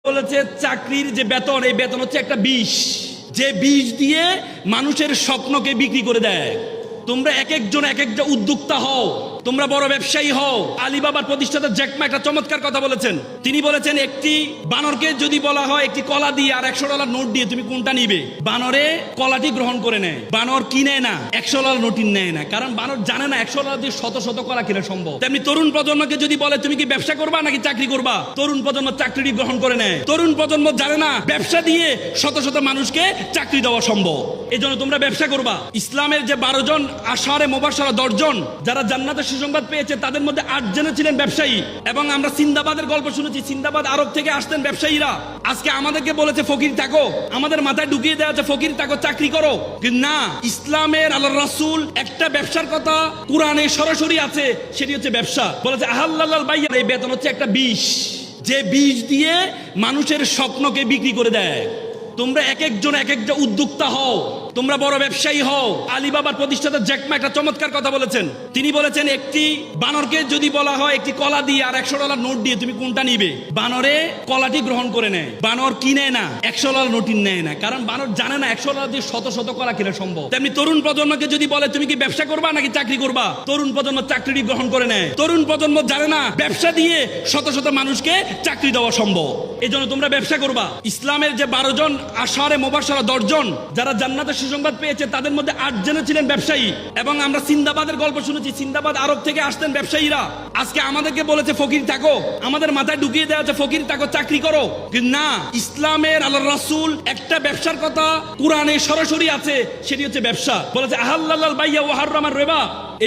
বলেছে চাকরির যে বেতন, এই বেতন হচ্ছে একটা বিষ, যে বিষ দিয়ে মানুষের স্বপ্নকে বিক্রি করে দেয়। তোমরা এক একজন এক একটা উদ্যোক্তা হও, তোমরা বড় ব্যবসায়ী হও। আলিবাবার প্রতিষ্ঠাতা জ্যাক মা একটা চমৎকার কথা বলেছেন। তিনি বলেছেন একটি বানরকে যদি বলা হয় একটি কলা দিয়ে আর $100 নোট দিয়ে তুমি কোনটা নিবে, বানরে কলাটি গ্রহণ করে নেয়। বানর কিনে না, $100 নোট নেয় না, কারণ বানর জানে না $100 দিয়ে শত শত কলা কিনা সম্ভব। তেমনি তরুণ প্রজন্মকে যদি বলে তুমি কি ব্যবসা করবা নাকি চাকরি করবা, তরুণ প্রজন্ম চাকরিটি গ্রহণ করে নেয়। তরুণ প্রজন্ম জানে না ব্যবসা দিয়ে শত শত মানুষকে চাকরি দেওয়া সম্ভব। এই জন্য তোমরা ব্যবসা করবা। ইসলামের যে 12 জন আশারে মুবাশশারা 10 জন যারা জান্নাতের সুসংবাদ পেয়েছে, তাদের মধ্যে 8 জন ছিলেন ব্যবসায়ী। এবং আমরা সিন্দাবাদের গল্প শুনেছি, সিন্দাবাদ আরব থেকে আসতেন ব্যবসায়ীরা। আজকে আমাদেরকে বলেছে ফকির থাকো, আমাদের মাথায় ঢুকিয়ে দেওয়া হচ্ছে ফকির থাকো, চাকরি করো। কিন্তু না, ইসলামের আল্লাহর রাসূল একটা ব্যবসার কথা কুরআনে সরাসরি আছে, সেটি হচ্ছে ব্যবসা। বলেছে আহাল্লাল বাইয়া, এই বেতন হচ্ছে একটা বিষ, যে বিষ দিয়ে মানুষের স্বপ্নকে বিক্রি করে দেয়। তোমরা এক একজন এক একটা উদ্যোক্তা হও, তোমরা বড় ব্যবসায়ী হও। আলিবাবার প্রতিষ্ঠাতা জ্যাক মা একটা চমৎকার কথা বলেছেন। তিনি বলেছেন একটি বানরকে যদি বলা হয় একটি কলা দিয়ে আর $100 নোট দিয়ে তুমি কোনটা নিবে, বানরে কলাটি গ্রহণ করে নেয়। বানর কিনে না, $100 নোট নেয় না, কারণ বানর জানে না $100 দিয়ে শত শত কলা কিনা সম্ভব। তেমনি তরুণ প্রজন্মকে যদি বলে তুমি কি ব্যবসা করবা নাকি চাকরি করবা, তরুণ প্রজন্ম চাকরিটি গ্রহণ করে নেয়। তরুণ প্রজন্ম জানে না ব্যবসা দিয়ে শত শত মানুষকে চাকরি দেওয়া সম্ভব। এই জন্য তোমরা ব্যবসা করবা। ইসলামের যে 12 জন আশারে মুবাশশারা 10 জন যারা জান্নাতের সুসংবাদ পেয়েছে, তাদের মধ্যে 8 জন ছিলেন ব্যবসায়ী। এবং আমরা সিন্দাবাদের গল্প শুনেছি, সিন্দাবাদ আরব থেকে আসতেন ব্যবসায়ীরা। আজকে আমাদেরকে বলেছে ফকির থাকো, আমাদের মাথায় ঢুকিয়ে দেওয়া হচ্ছে ফকির থাকো, চাকরি করো। কিন্তু না, ইসলামের আল্লাহর রাসূল একটা ব্যবসার কথা কুরআনে সরাসরি আছে, সেটি হচ্ছে ব্যবসা। বলেছে আহাল্লাল বাইয়া ওয়া হাররামার রিবা।